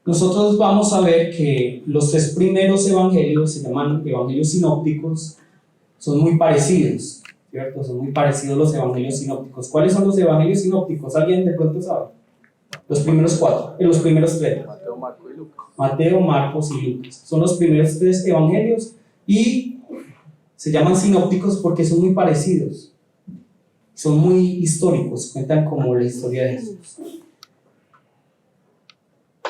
nosotros vamos a ver que los tres primeros evangelios se llaman evangelios sinópticos, son muy parecidos, ¿cierto? Son muy parecidos los evangelios sinópticos. ¿Cuáles son los evangelios sinópticos? ¿Alguien de pronto sabe? Los primeros cuatro, los primeros tres. Mateo, Marcos y Lucas. Mateo, Marcos y Lucas. Son los primeros tres evangelios y se llaman sinópticos porque son muy parecidos. Son muy históricos, cuentan como la historia de Jesús.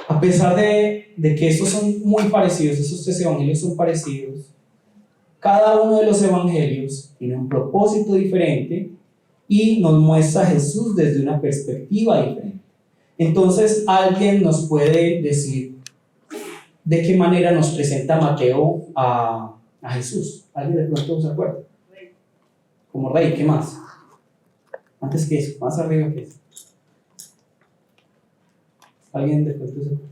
A pesar de que estos son muy parecidos, esos tres evangelios son parecidos, cada uno de los evangelios tiene un propósito diferente y nos muestra a Jesús desde una perspectiva diferente. Entonces, alguien nos puede decir de qué manera nos presenta Mateo a Jesús. ¿Alguien de pronto se acuerda? Como rey, ¿qué más? Antes que eso, más arriba que eso. ¿Alguien de pronto se acuerda?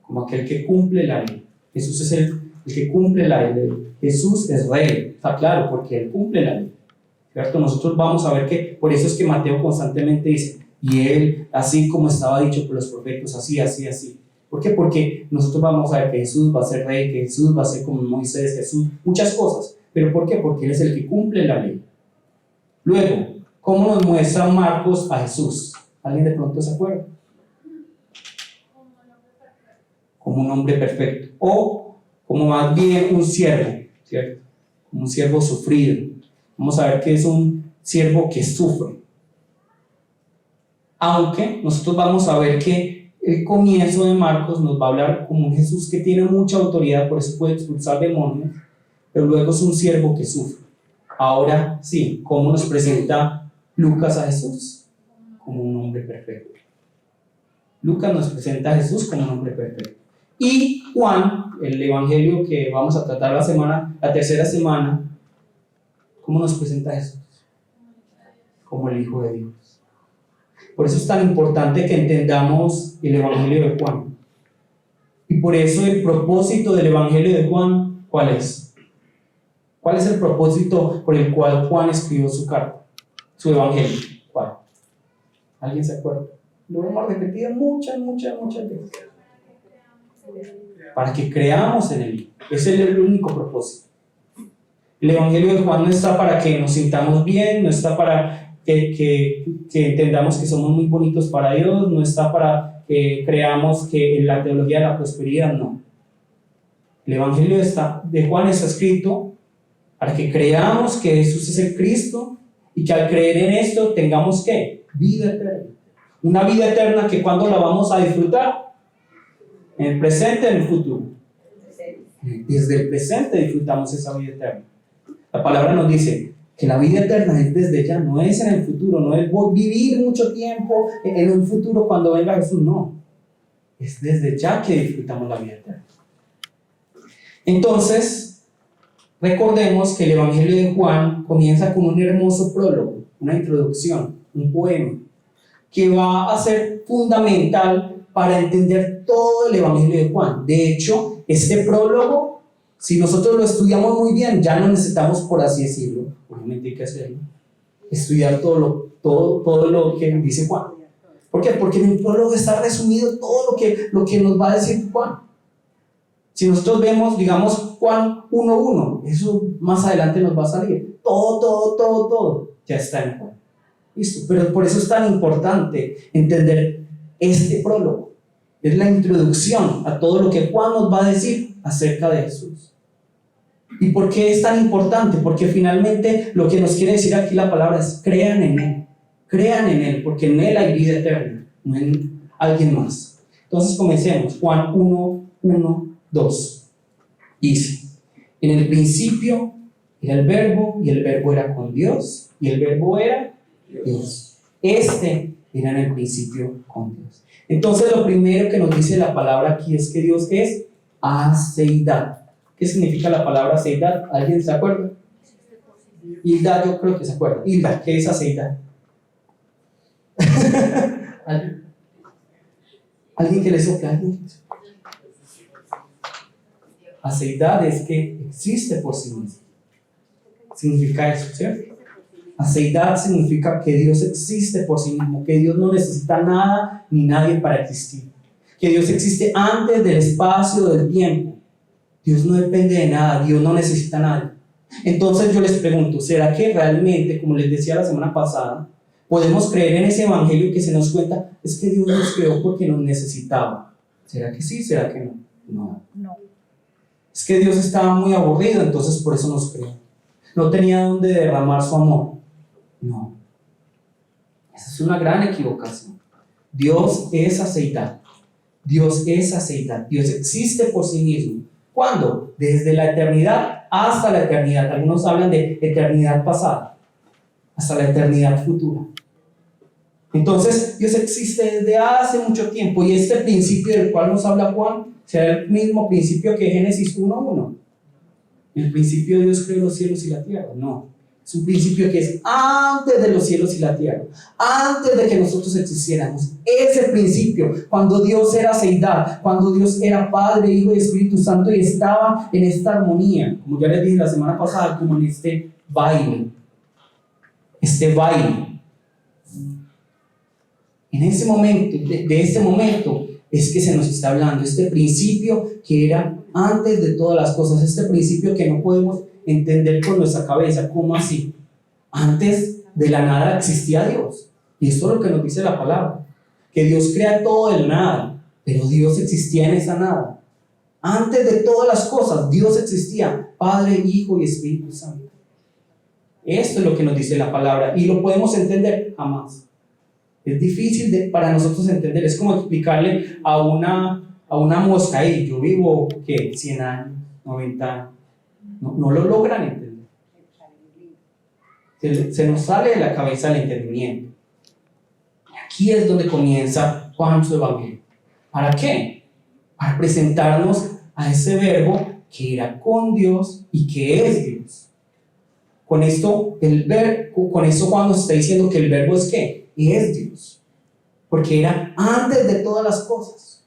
Como aquel que cumple la ley. Jesús es el que cumple la ley. Jesús es rey, está claro, porque él cumple la ley, ¿cierto? Nosotros vamos a ver que por eso es que Mateo constantemente dice, y él, así como estaba dicho por los profetas, así, así, así. ¿Por qué? Porque nosotros vamos a ver que Jesús va a ser rey, que Jesús va a ser como Moisés, Jesús, muchas cosas. ¿Pero por qué? Porque él es el que cumple la ley. Luego, ¿cómo nos muestra Marcos a Jesús? ¿Alguien de pronto se acuerda? Como un hombre perfecto. O como más bien un siervo, ¿cierto? Como un siervo sufrido. Vamos a ver que es un siervo que sufre. Aunque nosotros vamos a ver que el comienzo de Marcos nos va a hablar como un Jesús que tiene mucha autoridad, por eso puede expulsar demonios, pero luego es un siervo que sufre. Ahora sí, ¿cómo nos presenta Lucas a Jesús? Como un hombre perfecto. Lucas nos presenta a Jesús como un hombre perfecto. Y Juan, el evangelio que vamos a tratar la tercera semana, ¿cómo nos presenta a Jesús? Como el Hijo de Dios. Por eso es tan importante que entendamos el evangelio de Juan. Y por eso el propósito del evangelio de Juan, ¿cuál es? ¿Cuál es el propósito por el cual Juan escribió su carta, su evangelio? ¿Cuál? ¿Alguien se acuerda? Lo hemos repetido muchas veces. Para que creamos en él. Ese es el único propósito. El evangelio de Juan no está para que nos sintamos bien, no está para que entendamos que somos muy bonitos para Dios, no está para que creamos que en la teología de la prosperidad, no. El evangelio de Juan está escrito para que creamos que Jesús es el Cristo y que al creer en esto tengamos ¿qué? Vida eterna. Una vida eterna que cuando la vamos a disfrutar, en el presente, en el futuro. Desde el presente disfrutamos esa vida eterna. La palabra nos dice que la vida eterna es desde ya, no es en el futuro, no es vivir mucho tiempo en un futuro cuando venga Jesús, no. Es desde ya que disfrutamos la vida eterna. Entonces, recordemos que el evangelio de Juan comienza con un hermoso prólogo, una introducción, un poema, que va a ser fundamental para entender todo el evangelio de Juan. De hecho, este prólogo, si nosotros lo estudiamos muy bien, ya no necesitamos, por así decirlo, obviamente hay que hacerlo, estudiar todo lo que dice Juan. ¿Por qué? Porque en el prólogo está resumido todo lo que nos va a decir Juan. Si nosotros vemos, digamos, Juan 1:1, eso más adelante nos va a salir. Todo ya está en Juan. Listo, pero por eso es tan importante entender este prólogo. Es la introducción a todo lo que Juan nos va a decir acerca de Jesús. ¿Y por qué es tan importante? Porque finalmente lo que nos quiere decir aquí la palabra es crean en Él, porque en Él hay vida eterna, no en alguien más. Entonces comencemos. Juan 1:2 dice: en el principio era el verbo, y el verbo era con Dios, y el verbo era Dios. Este era en el principio con Dios. Entonces lo primero que nos dice la palabra aquí es que Dios es aceidad. ¿Qué significa la palabra aceidad? ¿Alguien se acuerda? Hilda, yo creo que se acuerda. Hilda, ¿qué es aceidad? ¿Alguien que le sopla? Aceidad es que existe por sí mismo. Significa eso, ¿cierto? Aceidad significa que Dios existe por sí mismo, que Dios no necesita nada ni nadie para existir. que Dios existe antes del espacio, del tiempo. Dios no depende de nada, Dios no necesita nada. Entonces yo les pregunto, ¿será que realmente, como les decía la semana pasada, podemos creer en ese evangelio que se nos cuenta? Es que Dios nos creó porque nos necesitaba. ¿Será que sí? ¿Será que no? No. Es que Dios estaba muy aburrido, entonces por eso nos creó. No tenía dónde derramar su amor. No. Esa es una gran equivocación. Dios es aceitado. Dios es aceitado. Dios existe por sí mismo. ¿Cuándo? Desde la eternidad hasta la eternidad. Algunos hablan de eternidad pasada, hasta la eternidad futura. Entonces, Dios existe desde hace mucho tiempo, y este principio del cual nos habla Juan será el mismo principio que Génesis 1:1. El principio de Dios creó los cielos y la tierra. No. Es un principio que es antes de los cielos y la tierra, antes de que nosotros existiéramos. Ese principio, cuando Dios era seidad, cuando Dios era Padre, Hijo y Espíritu Santo, y estaba en esta armonía, como ya les dije la semana pasada, como en este baile. En ese momento, de este momento, es que se nos está hablando, este principio que era antes de todas las cosas, este principio que no podemos entender con nuestra cabeza. ¿Cómo así? Antes de la nada existía Dios, y esto es lo que nos dice la palabra, que Dios crea todo del nada, pero Dios existía en esa nada. Antes de todas las cosas, Dios existía, Padre, Hijo y Espíritu Santo. Esto es lo que nos dice la palabra, y lo podemos entender jamás. Es difícil para nosotros entender. Es como explicarle a una mosca, hey, yo vivo, ¿qué? 100 años, 90 años. No lo logran entender. Se nos sale de la cabeza el entendimiento. Aquí es donde comienza Juan su evangelio. ¿Para qué? Para presentarnos a ese verbo que era con Dios y que es Dios. Con esto Juan nos está diciendo que el verbo es ¿qué? Es Dios. Porque era antes de todas las cosas.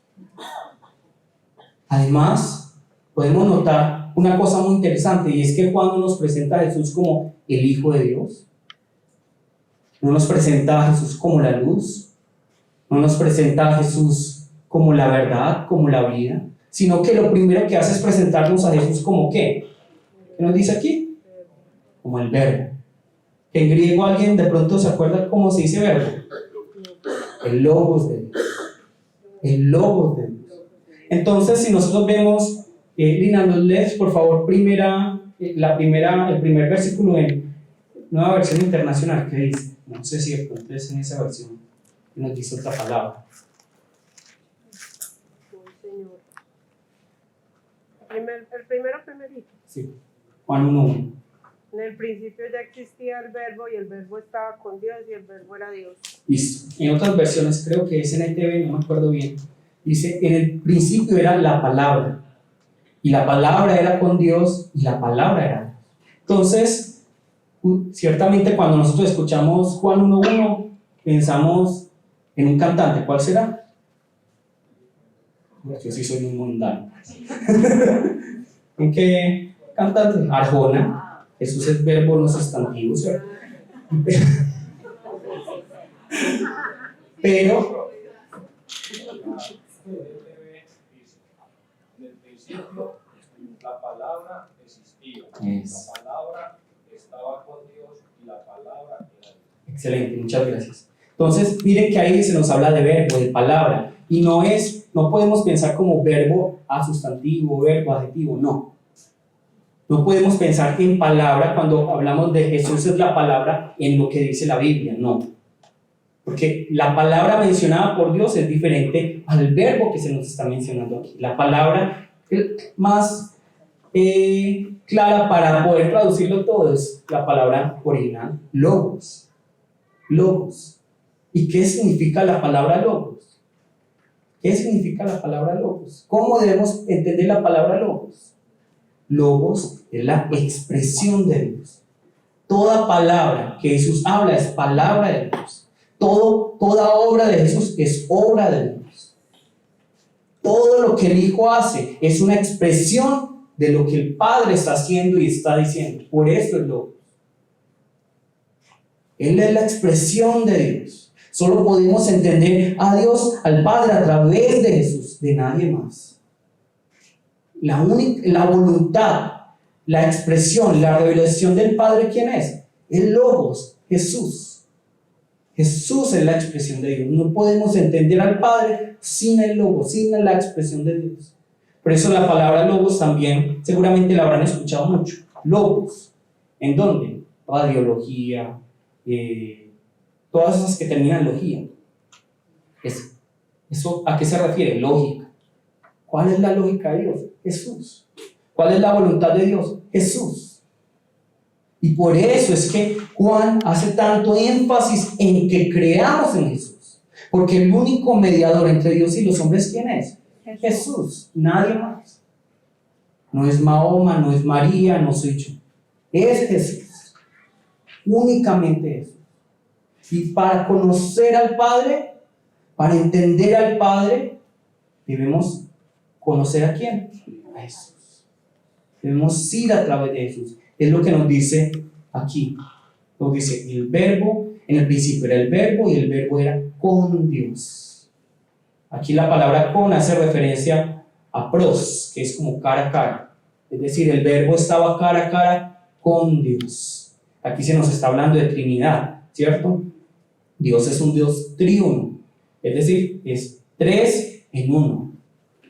Además, podemos notar una cosa muy interesante, y es que Juan no nos presenta a Jesús como el Hijo de Dios. No nos presenta a Jesús como la luz. No nos presenta a Jesús como la verdad, como la vida. Sino que lo primero que hace es presentarnos a Jesús como ¿qué? ¿Qué nos dice aquí? Como el verbo. En griego, ¿alguien de pronto se acuerda cómo se dice verbo? El logos de Dios. El logos de Dios. Entonces, si nosotros vemos, Lina, nos lees por favor el primer versículo en Nueva Versión Internacional, que dice, no sé si de pronto es en esa versión que nos dice otra palabra. El primerito. Sí, Juan 1:1. En el principio ya existía el verbo, y el verbo estaba con Dios, y el verbo era Dios. Listo. En otras versiones, creo que es NTV, no me acuerdo bien, dice, en el principio era la palabra, y la palabra era con Dios, y la palabra era Dios. Entonces, ciertamente cuando nosotros escuchamos Juan 1:1, pensamos en un cantante. ¿Cuál será? Yo sí soy muy mundano. ¿En qué cantante? Arjona. Jesús es verbo, no sustantivo, ¿cierto? Pero en el principio la palabra existía, la palabra estaba con Dios y la palabra era Dios. Excelente, muchas gracias. Entonces, miren que ahí se nos habla de verbo, de palabra, y no podemos pensar como verbo a sustantivo, verbo adjetivo, no. No podemos pensar en palabra cuando hablamos de Jesús es la palabra en lo que dice la Biblia, no. Porque la palabra mencionada por Dios es diferente al verbo que se nos está mencionando aquí. La palabra más clara para poder traducirlo todo es la palabra original, logos. Logos. ¿Y qué significa la palabra logos? ¿Qué significa la palabra logos? ¿Cómo debemos entender la palabra logos? Logos es la expresión de Dios. Toda palabra que Jesús habla es palabra de Dios. Toda obra de Jesús es obra de Dios. Todo lo que el Hijo hace es una expresión de lo que el Padre está haciendo y está diciendo. Por eso es logos. Él es la expresión de Dios. Solo podemos entender a Dios, al Padre, a través de Jesús, de nadie más. La voluntad, la expresión, la revelación del Padre, ¿quién es? El Logos, Jesús. Jesús es la expresión de Dios. No podemos entender al Padre sin el Logos, sin la expresión de Dios. Por eso la palabra Logos también, seguramente la habrán escuchado mucho. Logos. ¿En dónde? Radiología, todas esas que terminan en logía. ¿Eso a qué se refiere? Lógica. ¿Cuál es la lógica de Dios? Jesús. ¿Cuál es la voluntad de Dios? Jesús. Y por eso es que Juan hace tanto énfasis en que creamos en Jesús. Porque el único mediador entre Dios y los hombres, ¿quién es? Jesús. Nadie más. No es Mahoma, no es María, no soy yo. Es Jesús. Únicamente Jesús. Y para conocer al Padre, para entender al Padre, debemos conocer a quién? A Jesús. Debemos ir a través de Jesús. Es lo que nos dice aquí. Nos dice el verbo, en el principio era el verbo y el verbo era con Dios. Aquí la palabra con hace referencia a pros, que es como cara a cara. Es decir, el verbo estaba cara a cara con Dios. Aquí se nos está hablando de Trinidad, ¿cierto? Dios es un Dios triuno, es decir, es 3 en 1.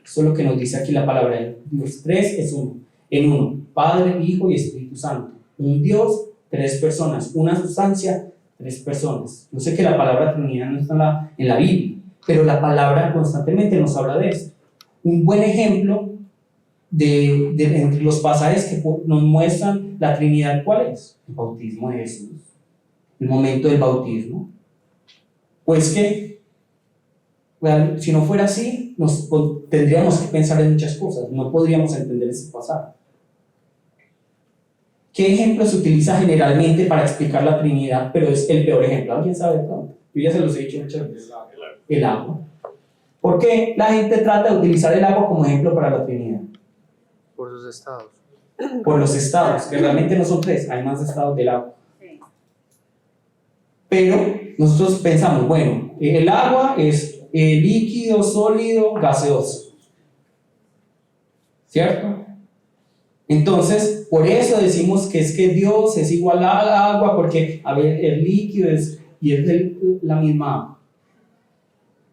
Eso es lo que nos dice aquí la palabra de Dios. 3 es 1, en 1, Padre, Hijo y Espíritu Santo. Un Dios, 3 personas, una sustancia, 3 personas. Yo sé que la palabra Trinidad no está en la Biblia, pero la palabra constantemente nos habla de esto. Un buen ejemplo de entre los pasajes que nos muestran la Trinidad, ¿cuál es? El bautismo de Jesús, el momento del bautismo. Pues que, bueno, si no fuera así, tendríamos que pensar en muchas cosas, no podríamos entender ese pasaje. ¿Qué ejemplo se utiliza generalmente para explicar la Trinidad, pero es el peor ejemplo? ¿Alguien sabe pronto? Yo ya se los he dicho muchas veces. El agua. ¿Por qué la gente trata de utilizar el agua como ejemplo para la Trinidad? Por sus estados. Por los estados, que realmente no son 3, hay más estados del agua. Pero nosotros pensamos, bueno, el agua es líquido, sólido, gaseoso, ¿cierto? Entonces, por eso decimos que es que Dios es igual al agua, porque, a ver, el líquido es la misma agua.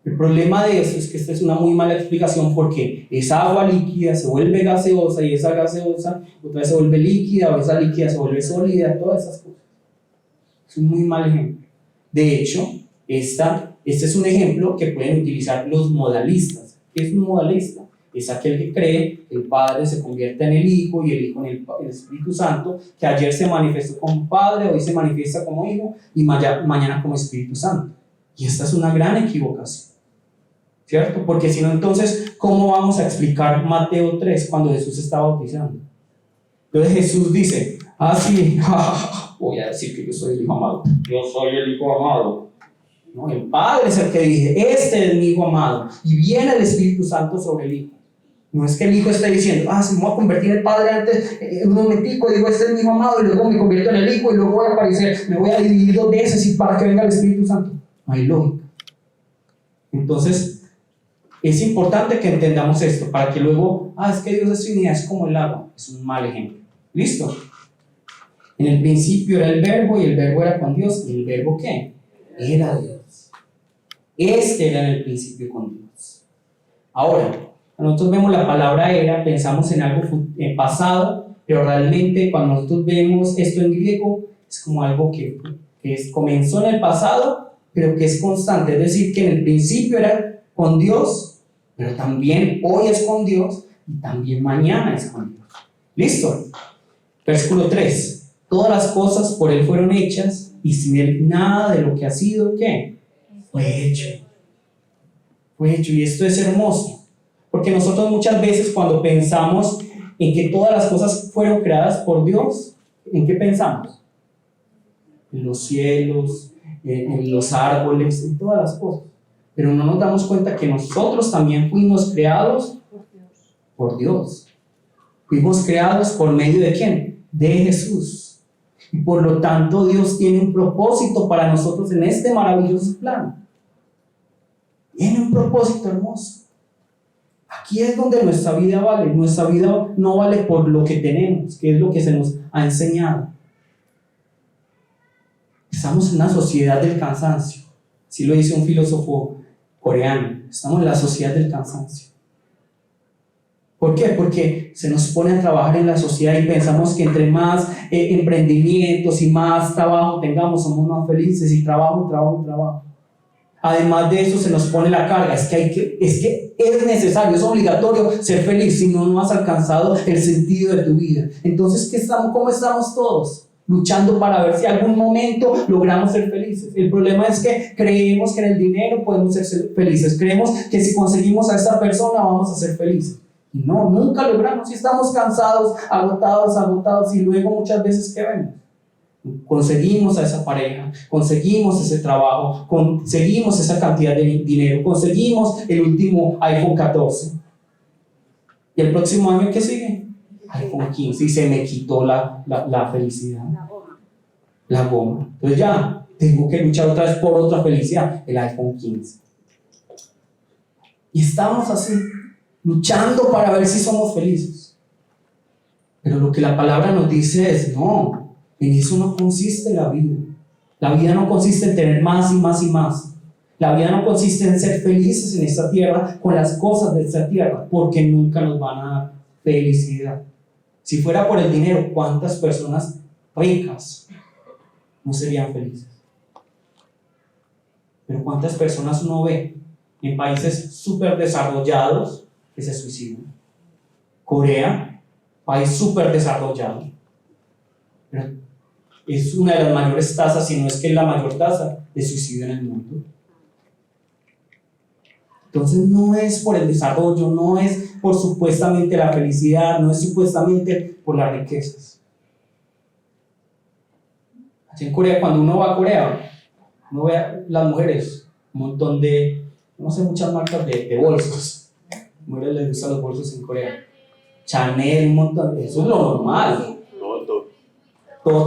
El problema de eso es que esta es una muy mala explicación, porque esa agua líquida se vuelve gaseosa y esa gaseosa otra vez se vuelve líquida, o esa líquida se vuelve sólida, todas esas cosas. Es un muy mal ejemplo. De hecho, este es un ejemplo que pueden utilizar los modalistas. ¿Qué es un modalista? Es aquel que cree que el Padre se convierte en el Hijo y el Hijo en el Espíritu Santo, que ayer se manifestó como Padre, hoy se manifiesta como Hijo y mañana como Espíritu Santo. Y esta es una gran equivocación, ¿cierto? Porque si no, entonces, ¿cómo vamos a explicar Mateo 3 cuando Jesús está bautizando? Entonces Jesús dice, sí, voy a decir que yo soy el Hijo amado. Yo soy el Hijo amado. No, el Padre es el que dice, este es mi Hijo amado. Y viene el Espíritu Santo sobre el Hijo. No es que el Hijo esté diciendo, si me voy a convertir en el Padre antes, un momentico, digo, este es mi Hijo amado, y luego me convierto en el Hijo, y luego voy a aparecer, me voy a dividir 2 veces y para que venga el Espíritu Santo. No hay lógica. Entonces, es importante que entendamos esto, para que luego, es que Dios es Trinidad, es como el agua. Es un mal ejemplo. ¿Listo? En el principio era el verbo, y el verbo era con Dios, y el verbo ¿qué? Era Dios. Este era en el principio con Dios. Ahora, nosotros vemos la palabra era, pensamos en algo pasado, pero realmente cuando nosotros vemos esto en griego, es como algo que comenzó en el pasado, pero que es constante. Es decir, que en el principio era con Dios, pero también hoy es con Dios, y también mañana es con Dios. ¿Listo? Versículo 3. Todas las cosas por Él fueron hechas, y sin Él nada de lo que ha sido, ¿qué? Fue hecho. Fue hecho, y esto es hermoso. Porque nosotros muchas veces cuando pensamos en que todas las cosas fueron creadas por Dios, ¿en qué pensamos? En los cielos, en los árboles, en todas las cosas. Pero no nos damos cuenta que nosotros también fuimos creados por Dios. Fuimos creados por medio de ¿quién? De Jesús. Y por lo tanto Dios tiene un propósito para nosotros en este maravilloso plan. propósito hermoso. Aquí es donde nuestra vida vale. Nuestra vida no vale por lo que tenemos, que es lo que se nos ha enseñado. Estamos en una sociedad del cansancio. Así lo dice un filósofo coreano. Estamos en la sociedad del cansancio. ¿Por qué? Porque se nos pone a trabajar en la sociedad y pensamos que entre más emprendimientos y más trabajo tengamos, somos más felices, y trabajo. Además de eso se nos pone la carga, es que es necesario, es obligatorio ser feliz, si no, no has alcanzado el sentido de tu vida. Entonces, ¿cómo estamos todos? Luchando para ver si algún momento logramos ser felices. El problema es que creemos que en el dinero podemos ser felices, creemos que si conseguimos a esta persona vamos a ser felices. Y no, nunca logramos, y estamos cansados, agotados, y luego muchas veces, ¿qué vemos? Conseguimos a esa pareja, conseguimos ese trabajo, conseguimos esa cantidad de dinero, conseguimos el último iPhone 14. ¿Y el próximo año qué sigue? iPhone 15, y se me quitó la felicidad. La goma. Entonces ya, tengo que luchar otra vez por otra felicidad, el iPhone 15. Y estamos así, luchando para ver si somos felices. Pero lo que la palabra nos dice es, no, en eso no consiste la vida. La vida no consiste en tener más y más y más. La vida no consiste en ser felices en esta tierra con las cosas de esta tierra, porque nunca nos van a dar felicidad. Si fuera por el dinero, ¿cuántas personas ricas no serían felices? Pero ¿cuántas personas uno ve en países súper desarrollados que se suicidan? Corea, país súper desarrollado, pero es una de las mayores tasas, si no es que es la mayor tasa de suicidio en el mundo. Entonces no es por el desarrollo, no es por supuestamente la felicidad, no es supuestamente por las riquezas. Así en Corea, cuando uno va a Corea, uno ve a las mujeres, un montón de, no sé, muchas marcas de bolsos. A las mujeres les gustan los bolsos en Corea. Chanel, un montón, eso es lo normal. Todo.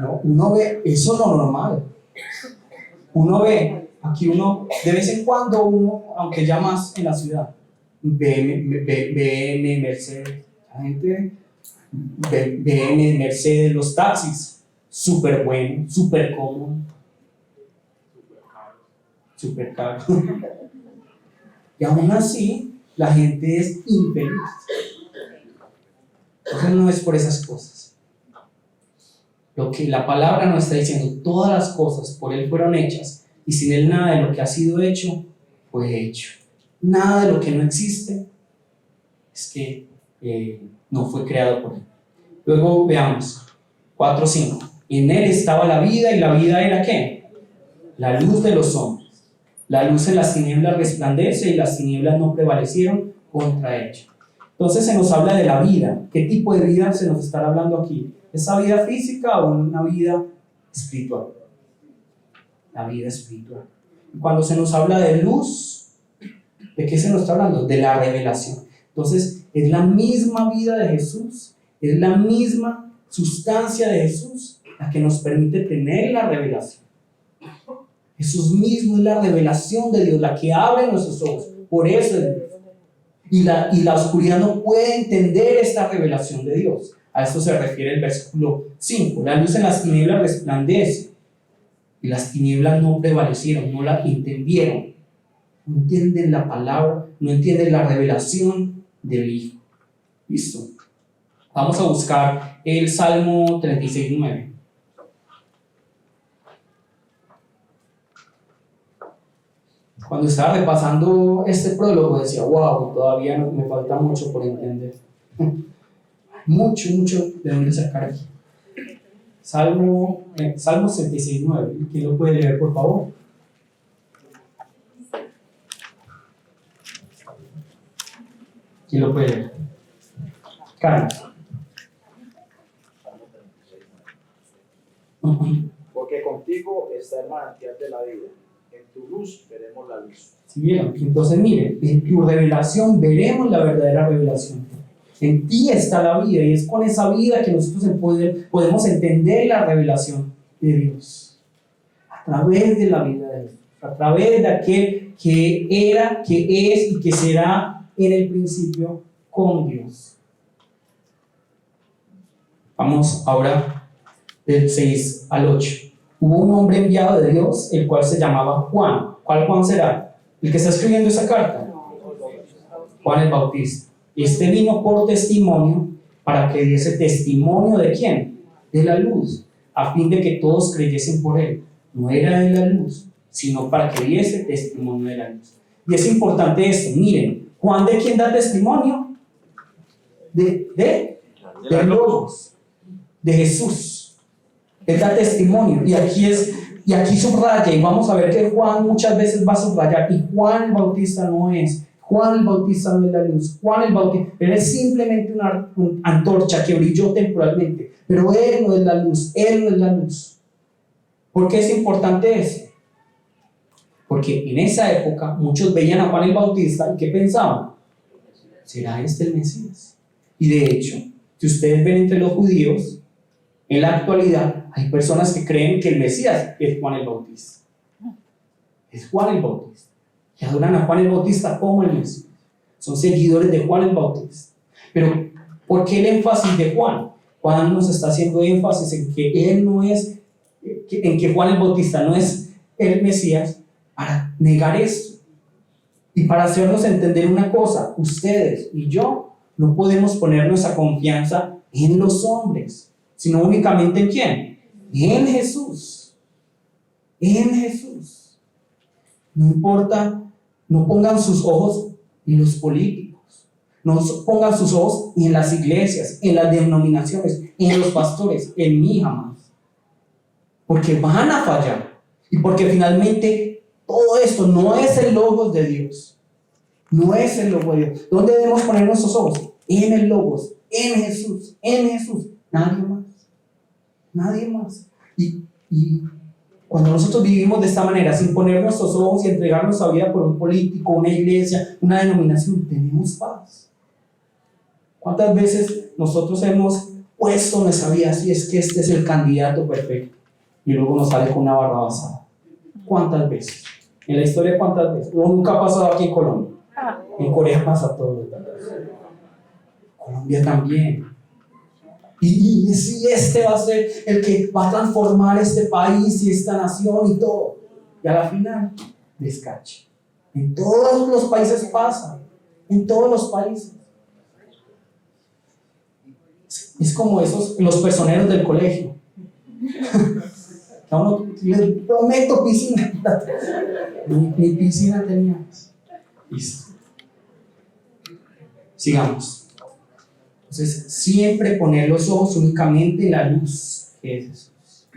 No, uno ve, eso es lo normal. Uno ve, aquí uno, de vez en cuando uno, aunque ya más en la ciudad, BM, Mercedes, la gente, BM, Mercedes, los taxis, súper bueno, súper cómodo, súper caro. Y aún así, la gente es infeliz. Entonces no es por esas cosas. Lo que la palabra nos está diciendo, todas las cosas por Él fueron hechas, y sin Él nada de lo que ha sido hecho fue hecho. Nada de lo que no existe es que no fue creado por Él. Luego veamos 4:5. En Él estaba la vida, y la vida era ¿qué? La luz de los hombres. La luz en las tinieblas resplandece, y las tinieblas no prevalecieron contra ella. Entonces se nos habla de la vida. ¿Qué tipo de vida se nos está hablando aquí? ¿Esa vida física o una vida espiritual? La vida espiritual. Cuando se nos habla de luz, ¿de qué se nos está hablando? De la revelación. Entonces es la misma vida de Jesús, es la misma sustancia de Jesús la que nos permite tener la revelación. Jesús mismo es la revelación de Dios, la que abre nuestros ojos. Por eso es Dios. Y la oscuridad no puede entender esta revelación de Dios. A esto se refiere el versículo 5. La luz en las tinieblas resplandece, y las tinieblas no prevalecieron, no la entendieron. No entienden la palabra, no entienden la revelación del Hijo. Listo. Vamos a buscar el Salmo 36:9. Cuando estaba repasando este prólogo decía, wow, todavía me falta mucho por entender. mucho de dónde sacar aquí. Salmo 66:9. ¿Quién lo puede leer, por favor? ¿Quién lo puede leer? Carlos. Porque contigo está el manantial de la vida. En tu luz veremos la luz. ¿Sí vieron? Entonces miren, en tu revelación veremos la verdadera revelación. En ti está la vida, y es con esa vida que nosotros podemos entender la revelación de Dios. a través de la vida de Jesús, a través de aquel que era, que es y que será en el principio con Dios. Vamos ahora del 6 al 8. Hubo un hombre enviado de Dios, el cual se llamaba Juan. ¿Cuál Juan será? El que está escribiendo esa carta. Juan el Bautista. Este vino por testimonio, para que diese testimonio ¿de quién? De la luz, a fin de que todos creyesen por él. No era de la luz, sino para que diese testimonio de la luz. Y es importante esto, miren, Juan, ¿de quién da testimonio? De Logos, de Jesús. Él da testimonio, y aquí subraya, y vamos a ver que Juan muchas veces va a subrayar, y Juan el Bautista no es la luz, Juan el Bautista, él es simplemente una antorcha que brilló temporalmente, pero él no es la luz, ¿Por qué es importante eso? Porque en esa época muchos veían a Juan el Bautista y ¿qué pensaban? ¿Será este el Mesías? Y de hecho, si ustedes ven entre los judíos, en la actualidad hay personas que creen que el Mesías es Juan el Bautista. Es Juan el Bautista. Y adoran a Juan el Bautista como el Mesías. Son seguidores de Juan el Bautista. Pero, ¿por qué el énfasis de Juan? Juan nos está haciendo énfasis en que él no es, en que Juan el Bautista no es el Mesías, para negar esto. Y para hacernos entender una cosa, ustedes y yo no podemos poner nuestra confianza en los hombres, sino únicamente ¿en quién? En Jesús. En Jesús. No importa, no pongan sus ojos en los políticos, no pongan sus ojos en las iglesias, en las denominaciones, en los pastores, en mí jamás. Porque van a fallar. Y porque finalmente todo esto no es el logos de Dios. No es el logos de Dios. ¿Dónde debemos poner nuestros ojos? En el logos, en Jesús, en Jesús. Nadie más. Nadie más. Y cuando nosotros vivimos de esta manera, sin poner nuestros ojos y entregar nuestra vida por un político, una iglesia, una denominación, tenemos paz. ¿Cuántas veces nosotros hemos puesto nuestra vida así? Es que este es el candidato perfecto. Y luego nos sale con una barra basada. ¿Cuántas veces? En la historia, ¿cuántas veces? Nunca ha pasado aquí en Colombia. En Corea pasa todo. Colombia también. Y si este va a ser el que va a transformar este país y esta nación y todo. Y a la final, descache. En todos los países pasa. En todos los países. Es como los personeros del colegio. A uno les prometo piscina. Ni piscina teníamos. Listo. Sigamos. Entonces, siempre poner los ojos únicamente en la luz que es Jesús.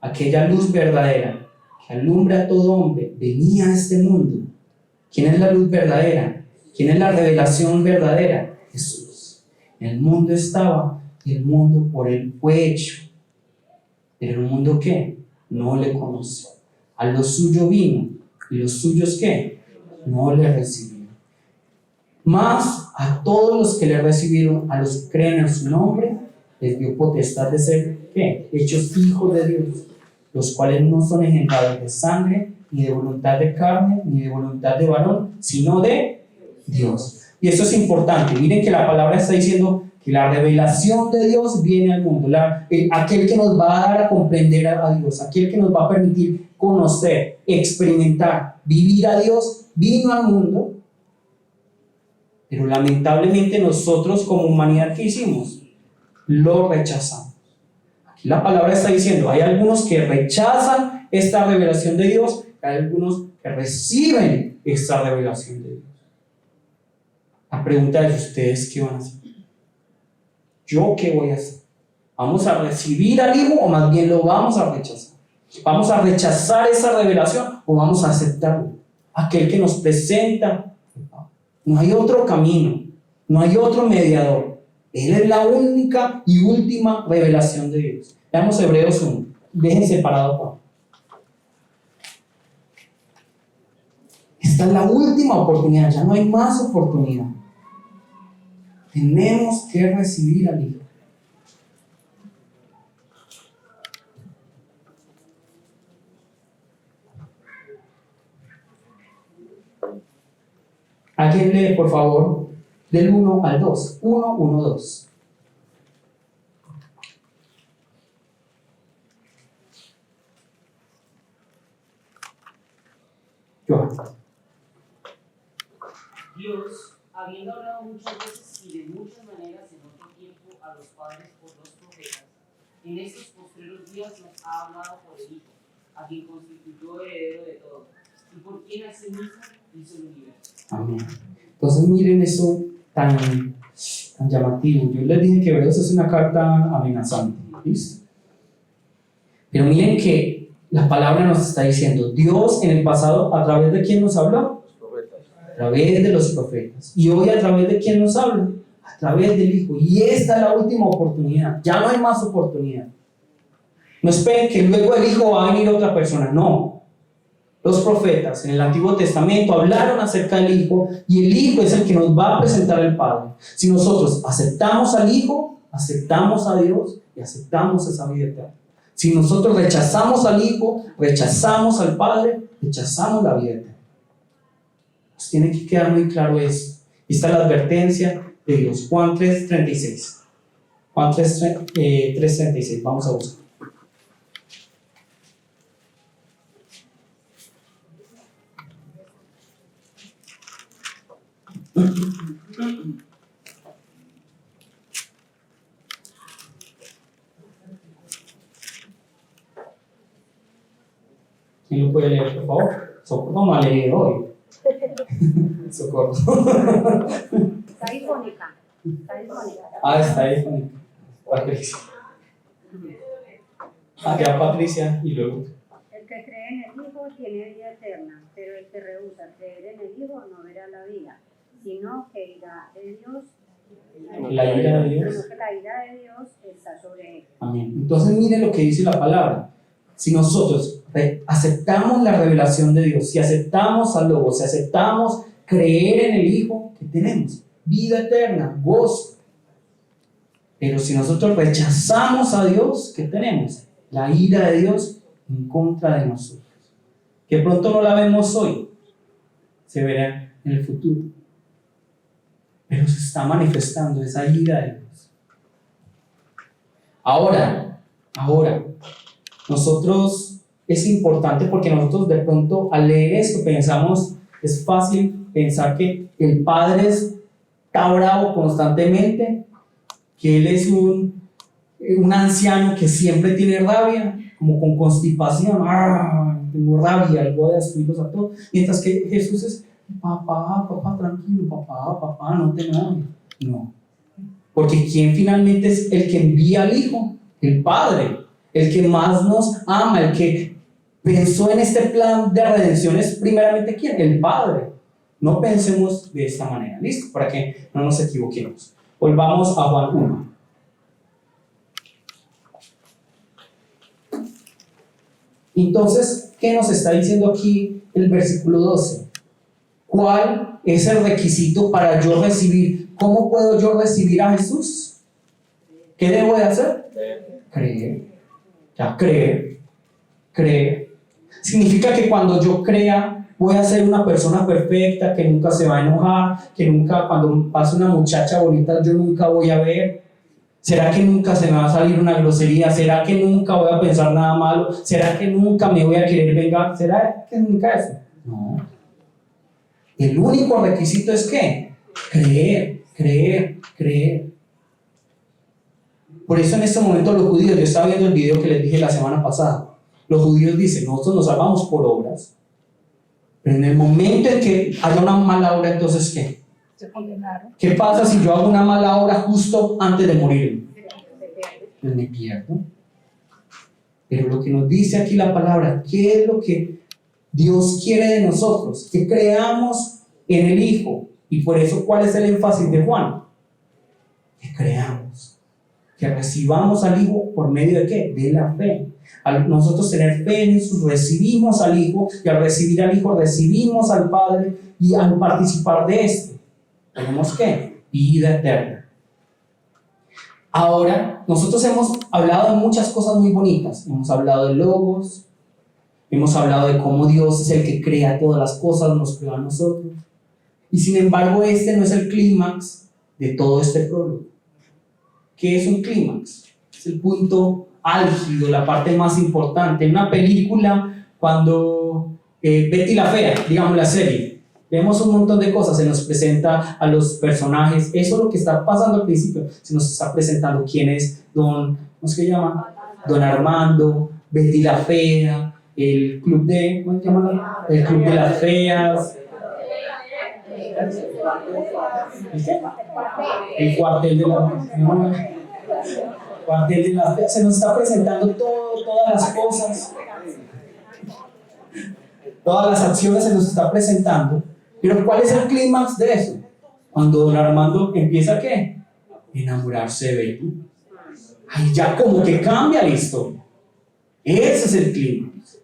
Aquella luz verdadera que alumbra a todo hombre, venía a este mundo. ¿Quién es la luz verdadera? ¿Quién es la revelación verdadera? Jesús. El mundo estaba y el mundo por él fue hecho. Pero el mundo, ¿qué? No le conoce. A lo suyo vino. ¿Y los suyos qué? No le recibieron. Mas a todos los que le recibieron, a los que creen en su nombre, les dio potestad de ser, ¿qué? Hechos hijos de Dios, los cuales no son engendrados de sangre, ni de voluntad de carne, ni de voluntad de varón, sino de Dios. Y esto es importante. Miren que la palabra está diciendo que la revelación de Dios viene al mundo. Aquel que nos va a dar a comprender a Dios, aquel que nos va a permitir conocer, experimentar, vivir a Dios, vino al mundo. Pero lamentablemente nosotros como humanidad, ¿qué hicimos? Lo rechazamos. Aquí la palabra está diciendo, hay algunos que rechazan esta revelación de Dios, hay algunos que reciben esta revelación de Dios. La pregunta es, ¿ustedes qué van a hacer? ¿Yo qué voy a hacer? ¿Vamos a recibir al Hijo o más bien lo vamos a rechazar? ¿Vamos a rechazar esa revelación o vamos a aceptarlo? Aquel que nos presenta. No hay otro camino, no hay otro mediador. Él es la única y última revelación de Dios. Veamos Hebreos 1. Dejen separado Juan. Esta es la última oportunidad, ya no hay más oportunidad. Tenemos que recibir al Hijo. Alguien lee, por favor, del 1 al 2. 1, 1, 2. Johan. Dios, habiendo hablado muchas veces y de muchas maneras en otro tiempo a los padres por los profetas, en estos postreros días nos ha hablado por el Hijo, a quien constituyó heredero de todo, y por quien asimismo hizo el universo. Amén. Entonces miren eso tan llamativo. Yo les dije que Hebreos es una carta amenazante, ¿listo? Pero miren que la palabra nos está diciendo, Dios en el pasado, ¿a través de quién nos habló? A través de los profetas. Y hoy, ¿a través de quién nos habla? A través del Hijo. Y esta es la última oportunidad. Ya no hay más oportunidad. No esperen que luego el Hijo va a venir otra persona. No. Los profetas en el Antiguo Testamento hablaron acerca del Hijo, y el Hijo es el que nos va a presentar al Padre. Si nosotros aceptamos al Hijo, aceptamos a Dios y aceptamos esa vida eterna. Si nosotros rechazamos al Hijo, rechazamos al Padre, rechazamos la vida eterna. Nos tiene que quedar muy claro eso. Y está la advertencia de Dios. Juan 3:36. Juan 3:36. Vamos a buscar. ¿Quién lo puede leer, por favor? Socorro no ha leído hoy. Socorro. Está difónica. Está ahí. Patricia. Ya Patricia y luego. El que cree en el Hijo tiene vida eterna, pero el que rehúsa creer en el Hijo no verá la vida, sino que irá de Dios. La ira de Dios. Sino que la ira de Dios está sobre él. Amén. Entonces miren lo que dice la palabra. Si nosotros aceptamos la revelación de Dios, si aceptamos al Lobo, si aceptamos creer en el Hijo, ¿qué tenemos? Vida eterna, gozo. Pero si nosotros rechazamos a Dios, ¿qué tenemos? La ira de Dios en contra de nosotros. Que pronto no la vemos hoy, se verá en el futuro. Pero se está manifestando esa ira de Dios. Ahora, nosotros es importante porque nosotros de pronto al leer esto pensamos, es fácil pensar que el Padre está bravo constantemente, que Él es un anciano que siempre tiene rabia, como con constipación, tengo rabia, voy a destruirlos a todos, mientras que Jesús es, papá, tranquilo, papá, no te enojes. No, porque ¿quién finalmente es el que envía al Hijo? El Padre, el que más nos ama, el que pensó en este plan de redención es primeramente ¿quién? El Padre. No pensemos de esta manera, ¿listo? Para que no nos equivoquemos. Volvamos a Juan 1. Entonces, ¿qué nos está diciendo aquí el versículo 12? ¿Cuál es el requisito para yo recibir? ¿Cómo puedo yo recibir a Jesús? ¿Qué debo de hacer? Creer. Ya, creer. Significa que cuando yo crea, voy a ser una persona perfecta, que nunca se va a enojar, que nunca, cuando pase una muchacha bonita, yo nunca voy a ver. ¿Será que nunca se me va a salir una grosería? ¿Será que nunca voy a pensar nada malo? ¿Será que nunca me voy a querer vengar? ¿Será que nunca eso? No. El único requisito es ¿qué? Creer. Por eso en este momento los judíos, yo estaba viendo el video que les dije la semana pasada, los judíos dicen, nosotros nos salvamos por obras, pero en el momento en que haya una mala obra, entonces ¿qué? Se condenaron. ¿Qué pasa si yo hago una mala obra justo antes de morir? Pues me pierdo. Pero lo que nos dice aquí la palabra, ¿qué es lo que Dios quiere de nosotros? Que creamos en el Hijo. Y por eso, ¿cuál es el énfasis de Juan? Que creamos. Que recibamos al Hijo por medio de ¿qué? De la fe. Al nosotros tener fe en Jesús, recibimos al Hijo, y al recibir al Hijo, recibimos al Padre, y al participar de este, tenemos ¿qué? Vida eterna. Ahora, nosotros hemos hablado de muchas cosas muy bonitas. Hemos hablado de logos, hemos hablado de cómo Dios es el que crea todas las cosas, nos creó a nosotros. Y sin embargo, este no es el clímax de todo este prólogo. ¿Qué es un clímax? Es el punto álgido, la parte más importante. En una película, cuando Betty la Fea, digamos la serie, vemos un montón de cosas, se nos presenta a los personajes, eso es lo que está pasando al principio, se nos está presentando quién es ¿cómo se llama? Don Armando, Betty la Fea, el club de, ¿cómo se llama? El club de las feas, el cuartel de las feas, se nos está presentando todas las cosas, todas las acciones se nos está presentando. Pero ¿cuál es el clímax de eso? Cuando don Armando empieza ¿qué? Enamorarse de Betty. Ahí ya como que cambia la historia. Ese es el clímax.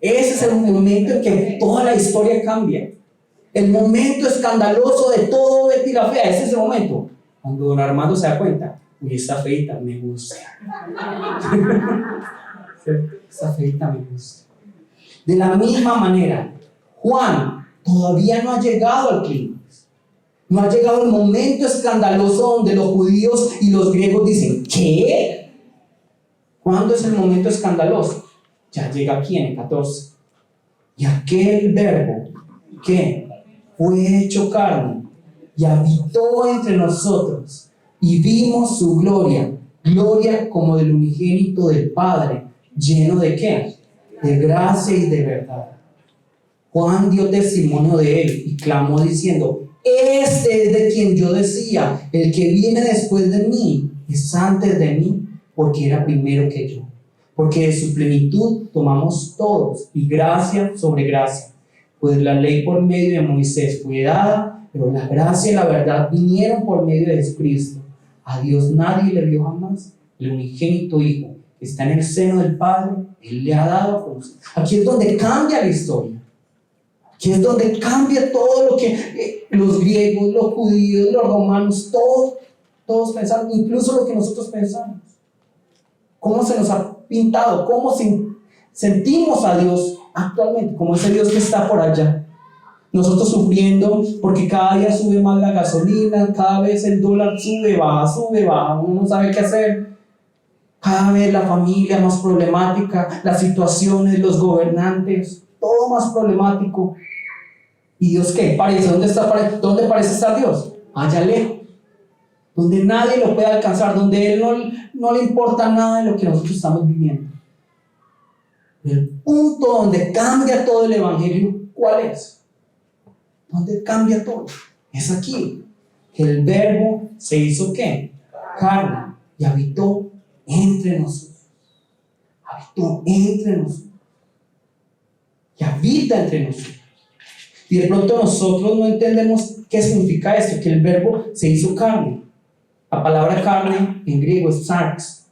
Ese es el momento en que toda la historia cambia. El momento escandaloso de todo Betty la Fea. Ese es el momento. Cuando don Armando se da cuenta. Uy, esta feita me gusta. Esta feita me gusta. De la misma manera, Juan todavía no ha llegado al clímax. No ha llegado el momento escandaloso donde los judíos y los griegos dicen, ¿qué? ¿Cuándo es el momento escandaloso? Ya llega aquí en el 14. Y aquel verbo, ¿qué? Fue hecho carne y habitó entre nosotros y vimos su gloria, gloria como del unigénito del Padre, lleno de ¿qué? De gracia y de verdad. Juan dio testimonio de él y clamó diciendo, este es de quien yo decía, el que viene después de mí es antes de mí, porque era primero que yo. Porque de su plenitud tomamos todos, y gracia sobre gracia. Pues la ley por medio de Moisés fue dada, pero la gracia y la verdad vinieron por medio de Jesucristo. A Dios nadie le vio jamás, el unigénito Hijo, que está en el seno del Padre, Él le ha dado a conocer. Aquí es donde cambia la historia. Aquí es donde cambia todo lo que los griegos, los judíos, los romanos, todos pensaron, incluso lo que nosotros pensamos. Cómo se nos ha pintado, cómo sentimos a Dios actualmente, como ese Dios que está por allá. Nosotros sufriendo porque cada día sube más la gasolina, cada vez el dólar sube, baja, uno no sabe qué hacer. Cada vez la familia más problemática, las situaciones, los gobernantes, todo más problemático. ¿Y Dios qué? Parece, ¿dónde parece estar Dios? Allá lejos, donde nadie lo puede alcanzar, donde Él no le importa nada de lo que nosotros estamos viviendo. El punto donde cambia todo el Evangelio, ¿cuál es? ¿Dónde cambia todo? Es aquí, que el Verbo se hizo ¿qué? Carne, y habitó entre nosotros. Habitó entre nosotros. Y habita entre nosotros. Y de pronto nosotros no entendemos qué significa esto, que el Verbo se hizo carne. La palabra carne en griego es sarx.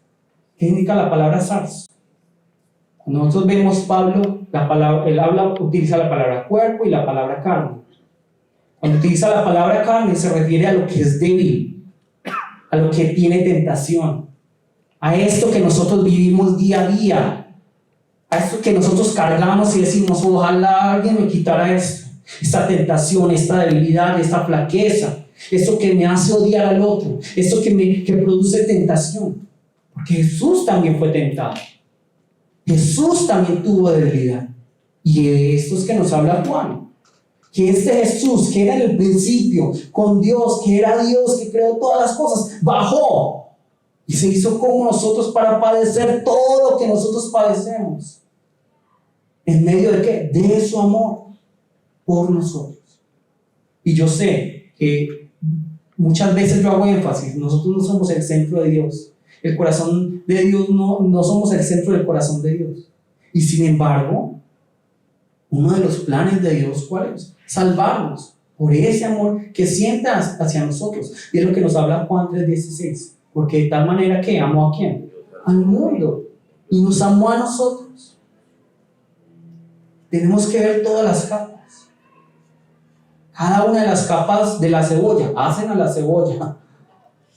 ¿Qué significa la palabra sarx? Cuando nosotros vemos Pablo, utiliza la palabra cuerpo y la palabra carne. Cuando utiliza la palabra carne se refiere a lo que es débil, a lo que tiene tentación, a esto que nosotros vivimos día a día, a esto que nosotros cargamos y decimos, ojalá alguien me quitara esto, esta tentación, esta debilidad, esta flaqueza, esto que me hace odiar al otro, esto que produce tentación. Porque Jesús también fue tentado. Jesús también tuvo debilidad. Y de esto es que nos habla Juan. Que este Jesús, que era en el principio con Dios, que era Dios que creó todas las cosas, bajó y se hizo como nosotros para padecer todo lo que nosotros padecemos. ¿En medio de qué? De su amor por nosotros. Y yo sé que muchas veces yo hago énfasis, nosotros no somos el centro de Dios. El corazón de Dios no somos el centro del corazón de Dios. Y sin embargo, uno de los planes de Dios, ¿cuál es? Salvarnos por ese amor que sienta hacia nosotros. Y es lo que nos habla Juan 3:16. Porque de tal manera que amó ¿a quién? Al mundo. Y nos amó a nosotros. Tenemos que ver todas las capas. Cada una de las capas de la cebolla hacen a la cebolla.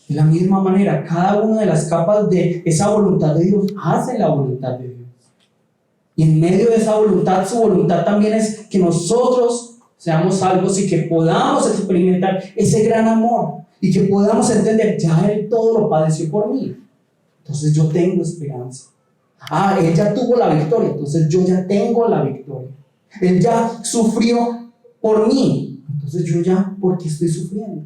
De la misma manera, cada una de las capas de esa voluntad de Dios hace la voluntad de Dios. Y en medio de esa voluntad, su voluntad también es que nosotros seamos salvos y que podamos experimentar ese gran amor y que podamos entender, ya Él todo lo padeció por mí. Entonces yo tengo esperanza. Él ya tuvo la victoria, entonces yo ya tengo la victoria. Él ya sufrió por mí, entonces yo ya, ¿por qué estoy sufriendo?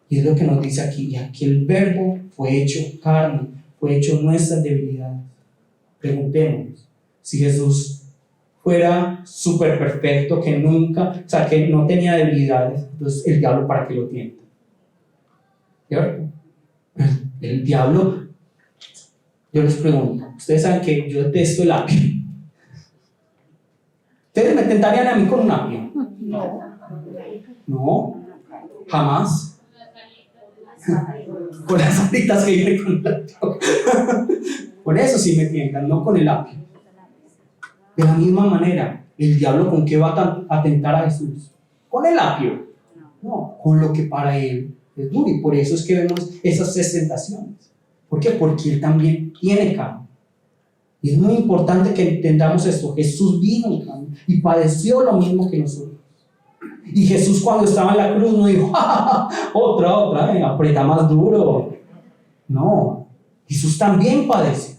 Y es lo que nos dice aquí, ya que el verbo fue hecho carne, fue hecho nuestras debilidades. Preguntémonos, si Jesús fuera súper perfecto, que nunca, o sea, que no tenía debilidades, entonces el diablo ¿para qué lo tienta? ¿Cierto? El diablo, yo les pregunto, ustedes saben que yo detesto el apio. ¿Ustedes me tentarían a mí con un apio? No, jamás. Con las alitas que viene con el apio. Por eso sí me tientan, no con el apio. De la misma manera, el diablo ¿con qué va a tentar a Jesús? ¿Con el apio? No, con lo que para él es duro. Y por eso es que vemos esas tentaciones. ¿Por qué? Porque él también tiene carne. Y es muy importante que entendamos esto. Jesús vino en carne y padeció lo mismo que nosotros. Y Jesús cuando estaba en la cruz no dijo, ¡ja, ja, ja! Otra, aprieta más duro. No, Jesús también padeció.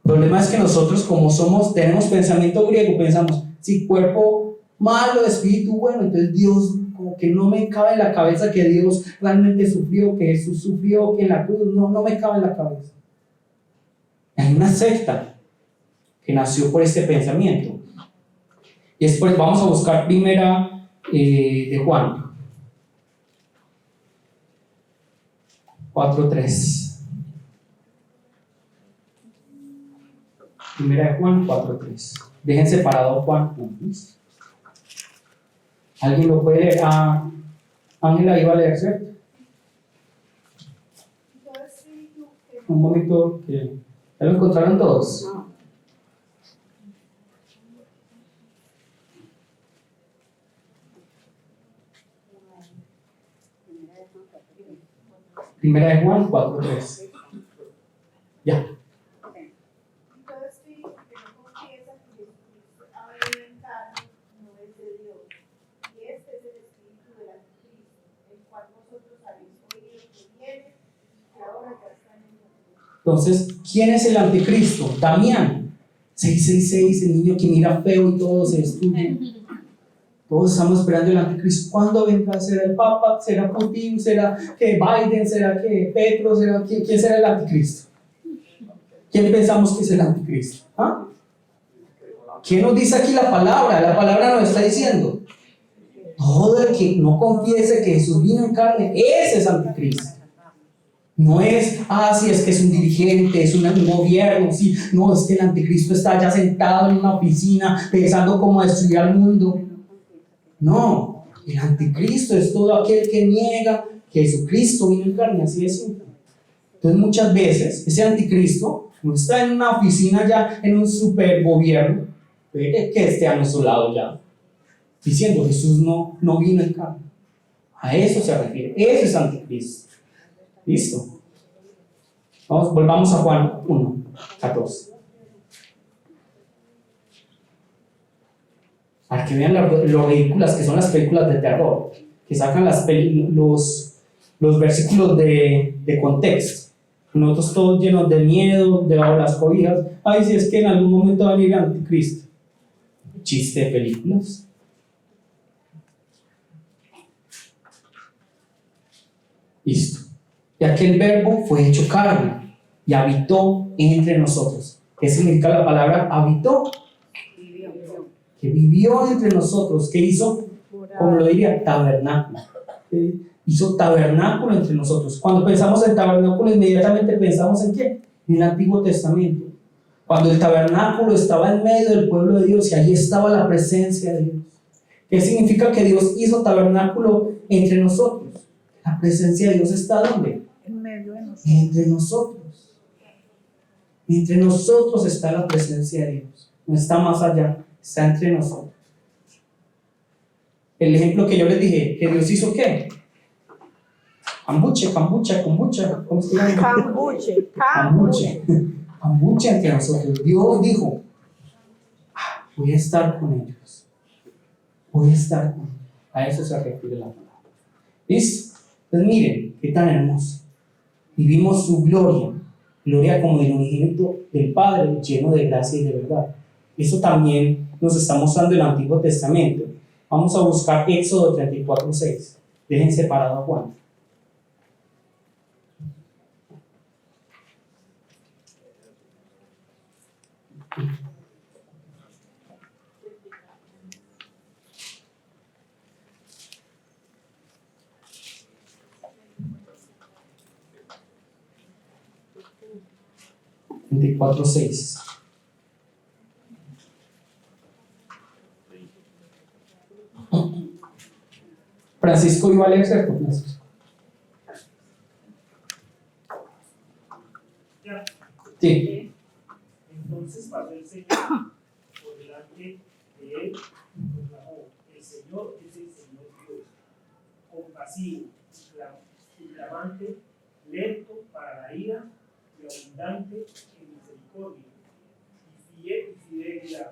El problema es que nosotros como tenemos pensamiento griego, pensamos, si cuerpo malo, espíritu bueno, entonces Dios, como que no me cabe en la cabeza que Dios realmente sufrió, que Jesús sufrió, que en la cruz, no me cabe en la cabeza. Hay una secta que nació por este pensamiento. Y después vamos a buscar primera de Juan 4:3. Primera de Juan 4:3. Dejen separado Juan 1. ¿Alguien lo puede leer? Ángela iba a leer, ¿cierto? Un momento que ya lo encontraron todos. Primera de Juan 4:3. Ya. Entonces, ¿quién es el anticristo? Damián 666, el niño que mira feo y todo se destruye. Todos estamos esperando el anticristo. ¿Cuándo vendrá? ¿Será el Papa? ¿Será Putin? ¿Será que Biden? ¿Será que Petro? ¿Será quién será el anticristo? ¿Quién pensamos que es el anticristo? ¿Ah? ¿Quién nos dice aquí la palabra? La palabra nos está diciendo. Todo el que no confiese que Jesús vino en carne, ese es anticristo. No es, si es que es un dirigente, es un gobierno, sí. No, es que el anticristo está ya sentado en una oficina pensando cómo destruir al mundo. No, el anticristo es todo aquel que niega que Jesucristo vino en carne, así es simple. Entonces muchas veces ese anticristo no está en una oficina ya, en un super gobierno, que esté a nuestro lado ya, diciendo Jesús no vino en carne. A eso se refiere, eso es anticristo. ¿Listo? Volvamos a Juan 1:14. Para que vean lo ridículas que son las películas de terror, que sacan los versículos de contexto. Nosotros todos llenos de miedo, debajo de las cobijas. Si es que en algún momento va a venir el anticristo. Chiste de películas. Listo. Y aquel verbo fue hecho carne y habitó entre nosotros. ¿Qué significa la palabra habitó? Que vivió entre nosotros. ¿Qué hizo? Como lo diría, tabernáculo. Hizo tabernáculo entre nosotros. Cuando pensamos en tabernáculo, inmediatamente pensamos en ¿qué? En el Antiguo Testamento. Cuando el tabernáculo estaba en medio del pueblo de Dios y allí estaba la presencia de Dios. ¿Qué significa que Dios hizo tabernáculo entre nosotros? La presencia de Dios está ¿dónde? En medio de nosotros. Entre nosotros. Entre nosotros está la presencia de Dios. No está más allá, está entre nosotros. El ejemplo que yo les dije, que Dios hizo ¿qué? Kombucha, ¿cómo se llama? Kombucha entre nosotros. Dios dijo, voy a estar con ellos. Voy a estar con él. A eso se refiere la palabra. ¿Listo? Pues miren, qué tan hermoso. Vivimos su gloria, gloria como del unigénito del Padre, lleno de gracia y de verdad. Eso también nos está mostrando el Antiguo Testamento. Vamos a buscar Éxodo 34:6. Dejen separado a Juan. Cuatro, 6. Francisco iba a leer, ¿cierto? Francisco. Sí. Entonces pasó el Señor por delante de él y proclamó: el Señor es el Señor Dios, compasivo y clamante, lento para la ira y abundante en misericordia y fidelidad.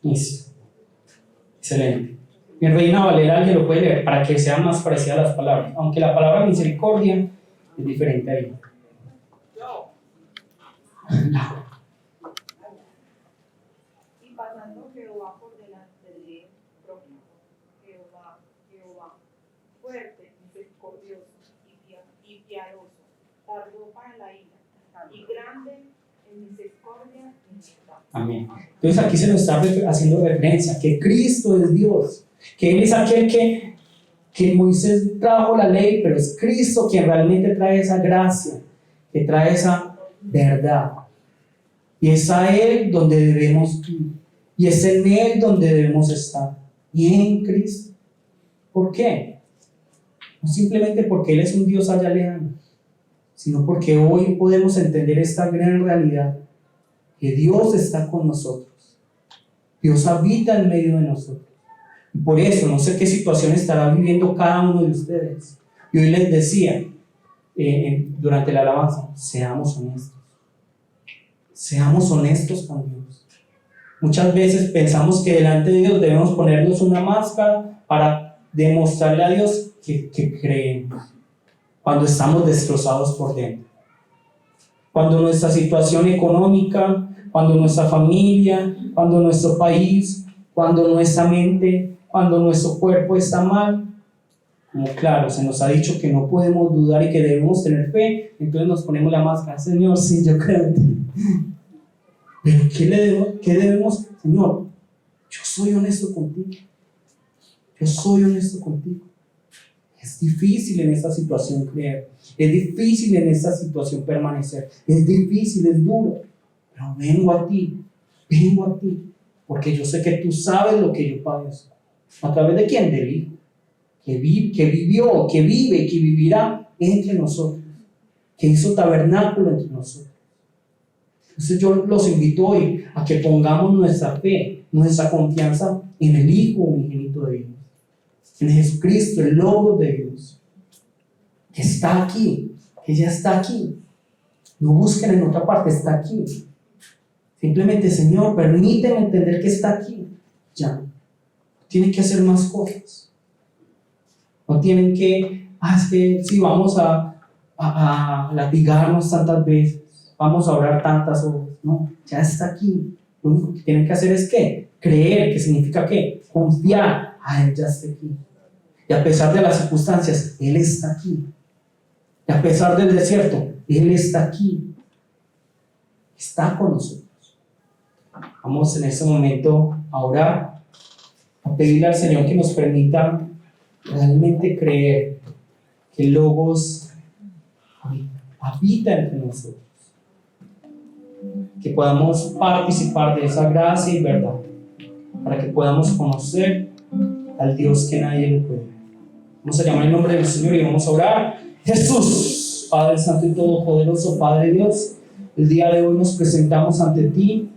Listo. Excelente. Mi Reina Valera, alguien lo puede leer para que sean más parecidas las palabras, aunque la palabra misericordia es diferente ahí. Y pasando Jehová por delante de él, proclamó: Jehová, fuerte, misericordioso y piadoso, tardó para la ira, y grande en misericordia y verdad. Amén. Entonces aquí se nos está haciendo referencia que Cristo es Dios, que Él es aquel que Moisés trajo la ley, pero es Cristo quien realmente trae esa gracia, que trae esa verdad. Y es a Él donde debemos ir, y es en Él donde debemos estar, y en Cristo. ¿Por qué? No simplemente porque Él es un Dios allá lejano, sino porque hoy podemos entender esta gran realidad, que Dios está con nosotros. Dios habita en medio de nosotros. Y por eso, no sé qué situación estará viviendo cada uno de ustedes. Y hoy les decía, durante la alabanza, seamos honestos. Seamos honestos con Dios. Muchas veces pensamos que delante de Dios debemos ponernos una máscara para demostrarle a Dios que creemos, cuando estamos destrozados por dentro. Cuando nuestra situación económica, cuando nuestra familia, cuando nuestro país, cuando nuestra mente, cuando nuestro cuerpo está mal, como claro, se nos ha dicho que no podemos dudar y que debemos tener fe, entonces nos ponemos la máscara: Señor, sí, yo creo en ti. Pero ¿qué debemos? Señor, yo soy honesto contigo. Yo soy honesto contigo. Es difícil en esta situación creer. Es difícil en esta situación permanecer. Es difícil, es duro. Pero vengo a ti, porque yo sé que tú sabes lo que yo padezco. ¿A través de quién? Del Hijo, que vivió, que vive, que vivirá entre nosotros, que hizo tabernáculo entre nosotros. Entonces yo los invito hoy a que pongamos nuestra fe, nuestra confianza en el Hijo unigénito de Dios, en Jesucristo, el Logos de Dios, que está aquí, que ya está aquí. No busquen en otra parte, está aquí. Simplemente: Señor, permíteme entender que está aquí. Ya. Tienen que hacer más cosas. No tienen que, es que si vamos a latigarnos tantas veces, vamos a orar tantas horas. No, ya está aquí. Lo único que tienen que hacer es ¿qué? Creer, que significa ¿qué? Confiar. Él ya está aquí. Y a pesar de las circunstancias, Él está aquí. Y a pesar del desierto, Él está aquí. Está con nosotros. Vamos en este momento a orar, a pedirle al Señor que nos permita realmente creer que el Logos habita entre nosotros, que podamos participar de esa gracia y verdad, para que podamos conocer al Dios que nadie le puede. Vamos a llamar el nombre del Señor y vamos a orar. Jesús, Padre Santo y Todopoderoso, Padre Dios, el día de hoy nos presentamos ante ti